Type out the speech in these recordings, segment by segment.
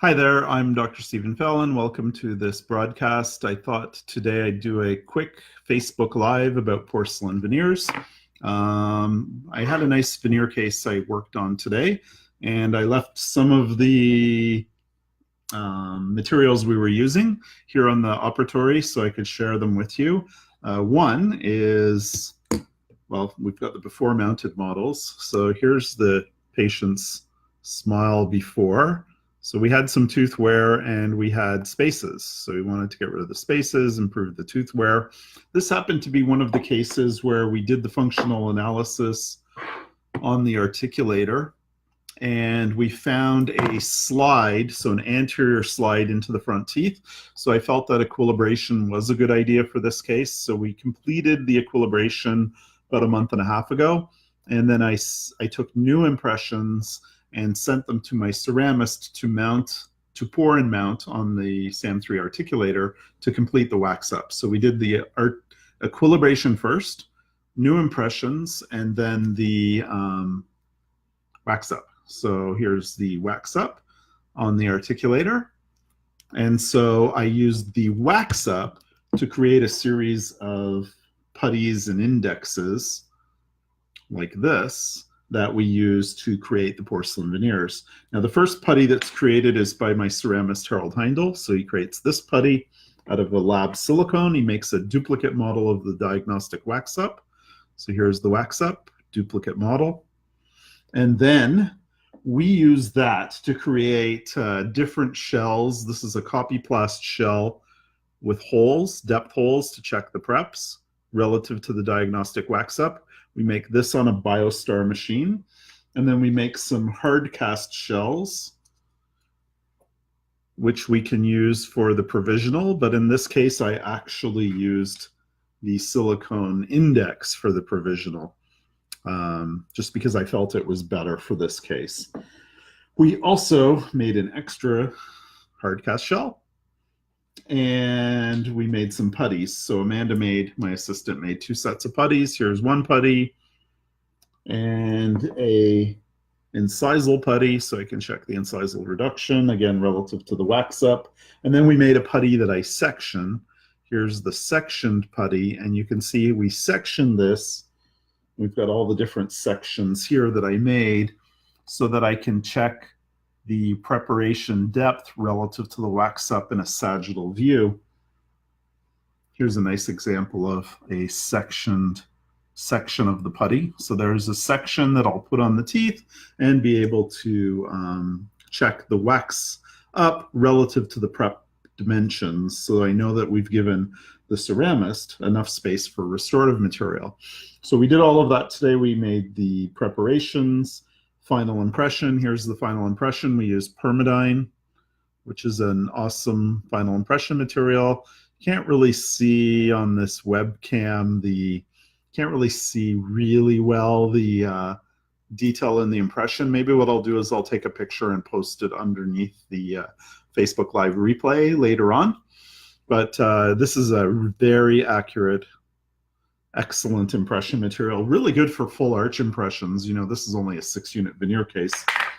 Hi there, I'm Dr. Stephen Phelan. Welcome to this broadcast. I thought today I'd do a quick Facebook Live about porcelain veneers. I had a nice veneer case I worked on today, and I left some of the materials we were using here on the operatory so I could share them with you. One is, well, we've got the before mounted models. So here's the patient's smile before. So we had some tooth wear and we had spaces. So we wanted to get rid of the spaces, improve the tooth wear. This happened to be one of the cases where we did the functional analysis on the articulator, and we found a slide, so an anterior slide into the front teeth. So I felt that equilibration was a good idea for this case. So we completed the equilibration about a month and a half ago. And then I took new impressions and sent them to my ceramist to pour and mount on the SAM3 articulator to complete the wax up. So we did the equilibration first, new impressions, and then the wax up. So here's the wax up on the articulator. And so I used the wax up to create a series of putties and indexes like this that we use to create the porcelain veneers. Now the first putty that's created is by my ceramist Harold Heindel. So he creates this putty out of a lab silicone. He makes a duplicate model of the diagnostic wax up. So here's the wax up, duplicate model. And then we use that to create different shells. This is a copyplast shell with holes, depth holes to check the preps relative to the diagnostic wax up. We make this on a BioStar machine, and then we make some hard cast shells, which we can use for the provisional, but in this case, I actually used the silicone index for the provisional, just because I felt it was better for this case. We also made an extra hard cast shell, and we made some putties. So Amanda my assistant made 2 sets of putties. Here's one putty and a incisal putty, so I can check the incisal reduction, again, relative to the wax up. And then we made a putty that I section. Here's the sectioned putty, and you can see we sectioned this. We've got all the different sections here that I made so that I can check the preparation depth relative to the wax up in a sagittal view. Here's a nice example of a sectioned section of the putty. So there's a section that I'll put on the teeth and be able to check the wax up relative to the prep dimensions, so I know that we've given the ceramist enough space for restorative material. So we did all of that today. We made the preparations, final impression. Here's the final impression. We used Permadyne, which is an awesome final impression material. Can't really see on this webcam, can't really see really well the detail in the impression. Maybe what I'll do is I'll take a picture and post it underneath the Facebook Live replay later on. But this is a very accurate, excellent impression material, really good for full arch impressions. You know, this is only a 6-unit veneer case,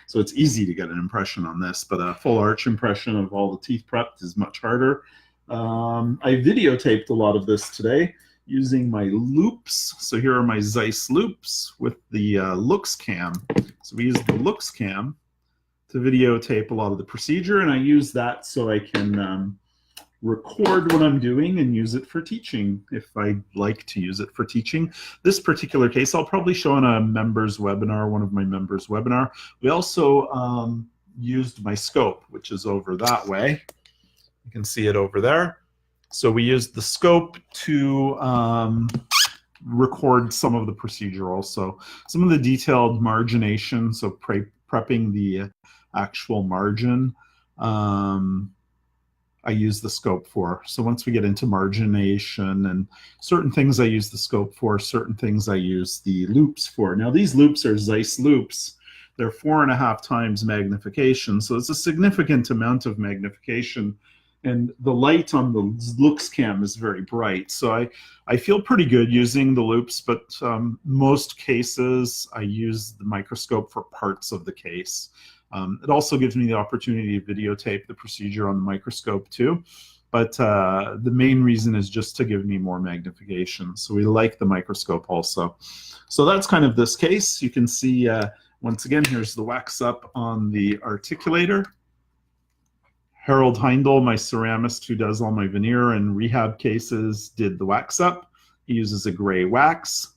so it's easy to get an impression on this, but a full arch impression of all the teeth prepped is much harder. I videotaped a lot of this today using my loops. So here are my Zeiss loops with the Lux Cam. So we use the Lux Cam to videotape a lot of the procedure, and I use that so I can record what I'm doing and use it for teaching if I'd like to use it for teaching. This particular case I'll probably show on a members webinar, one of my members webinar. We also used my scope, which is over that way. You can see it over there. So we used the scope to record some of the procedure also. Some of the detailed margination, so prepping the actual margin, I use the scope for. So once we get into margination and certain things I use the scope for, certain things I use the loops for. Now these loops are Zeiss loops. They're 4.5 times magnification, so it's a significant amount of magnification. and the light on the looks cam is very bright. So I feel pretty good using the loupes, but most cases I use the microscope for parts of the case. It also gives me the opportunity to videotape the procedure on the microscope too. But the main reason is just to give me more magnification. So we like the microscope also. So that's kind of this case. You can see, once again, here's the wax up on the articulator. Harold Heindel, my ceramist who does all my veneer and rehab cases, did the wax up. He uses a gray wax.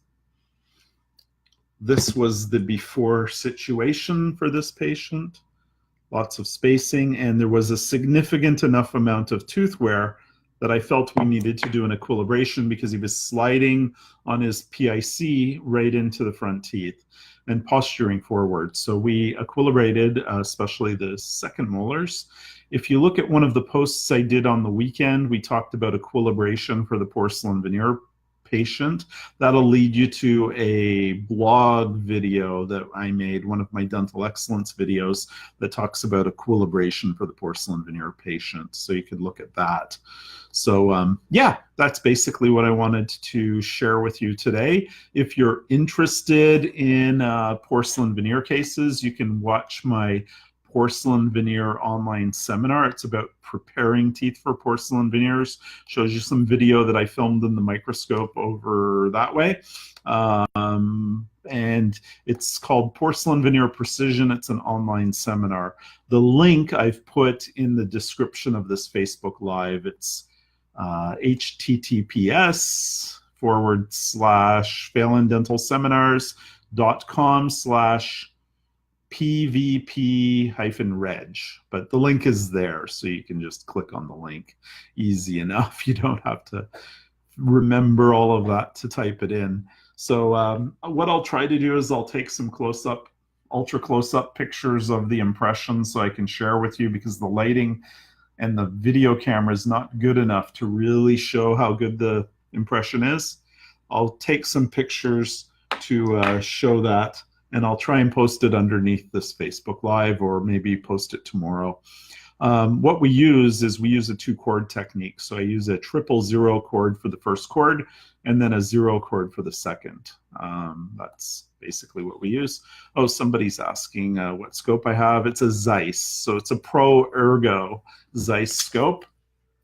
This was the before situation for this patient. Lots of spacing, and there was a significant enough amount of tooth wear that I felt we needed to do an equilibration because he was sliding on his PIC right into the front teeth and posturing forward. So we equilibrated, especially the second molars. If you look at one of the posts I did on the weekend, we talked about equilibration for the porcelain veneer patient. That'll lead you to a blog video that I made, one of my dental excellence videos that talks about equilibration for the porcelain veneer patient. So you could look at that. So yeah, that's basically what I wanted to share with you today. If you're interested in porcelain veneer cases, you can watch my porcelain veneer online seminar. It's about preparing teeth for porcelain veneers. Shows you some video that I filmed in the microscope over that way. And it's called Porcelain Veneer Precision. It's an online seminar. The link I've put in the description of this Facebook Live. It's https://phelandentalseminars.com/PVP-reg, but the link is there, so you can just click on the link. Easy enough. You don't have to remember all of that to type it in. So what I'll try to do is I'll take some close-up, ultra close-up pictures of the impression so I can share with you, because the lighting and the video camera is not good enough to really show how good the impression is. I'll take some pictures to show that, and I'll try and post it underneath this Facebook Live, or maybe post it tomorrow. What we use is we use a 2-chord technique. So I use a 000 chord for the first chord, and then a 0 chord for the second. That's basically what we use. Oh, somebody's asking what scope I have. It's a Zeiss. So it's a Pro Ergo Zeiss scope.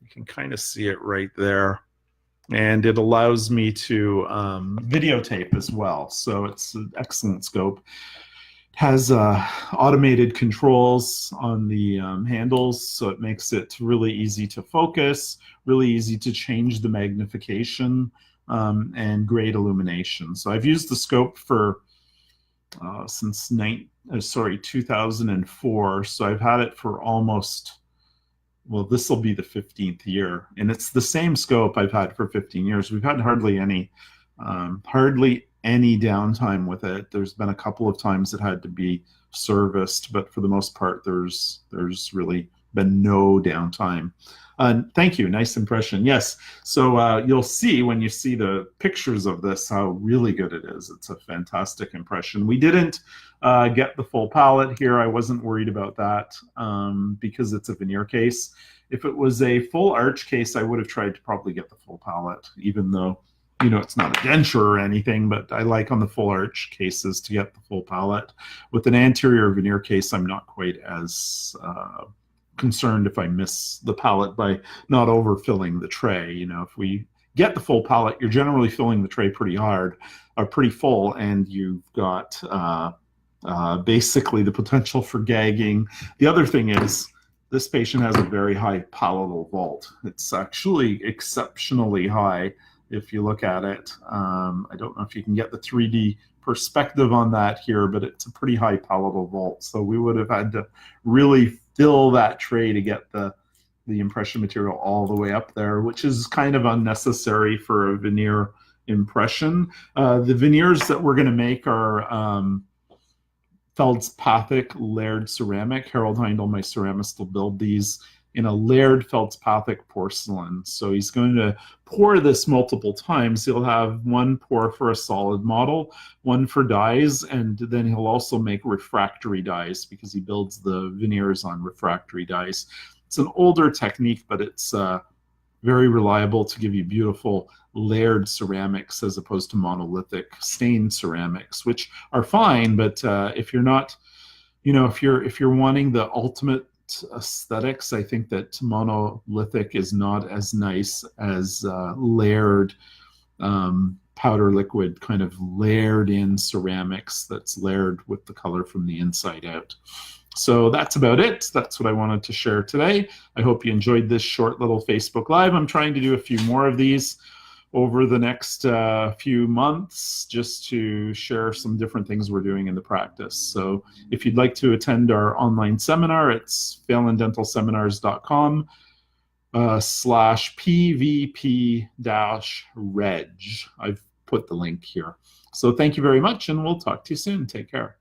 You can kind of see it right there. And it allows me to videotape as well. So it's an excellent scope. It has automated controls on the handles, so it makes it really easy to focus, really easy to change the magnification, and great illumination. So I've used the scope for since 2004. So I've had it for almost, well, this will be the 15th year, and it's the same scope I've had for 15 years. We've had hardly any downtime with it. There's been a couple of times it had to be serviced, but for the most part, there's really been no downtime. Thank you. Nice impression. Yes. So you'll see when you see the pictures of this how really good it is. It's a fantastic impression. We didn't get the full palette here. I wasn't worried about that because it's a veneer case. If it was a full arch case, I would have tried to probably get the full palette, even though, you know, it's not a denture or anything, but I like on the full arch cases to get the full palette. With an anterior veneer case, I'm not quite as concerned if I miss the palette by not overfilling the tray. You know, if we get the full palette, you're generally filling the tray pretty hard, or pretty full, and you've got basically the potential for gagging. The other thing is, this patient has a very high palatal vault. It's actually exceptionally high if you look at it. I don't know if you can get the 3D perspective on that here, but it's a pretty high palatal vault. So we would have had to really fill that tray to get the impression material all the way up there, which is kind of unnecessary for a veneer impression. The veneers that we're going to make are feldspathic layered ceramic. Harold Heindel, my ceramist, will build these in a layered feldspathic porcelain. So he's going to pour this multiple times. He'll have one pour for a solid model, one for dyes, and then he'll also make refractory dyes because he builds the veneers on refractory dyes. It's an older technique, but it's very reliable to give you beautiful layered ceramics as opposed to monolithic stained ceramics, which are fine, but if you're not, if you're wanting the ultimate aesthetics, I think that monolithic is not as nice as layered powder liquid, kind of layered in ceramics that's layered with the color from the inside out. So that's about it. That's what I wanted to share today. I hope you enjoyed this short little Facebook Live. I'm trying to do a few more of these over the next few months, just to share some different things we're doing in the practice. So if you'd like to attend our online seminar, it's phelandentalseminars.com /PVP-Reg. I've put the link here. So thank you very much, and we'll talk to you soon. Take care.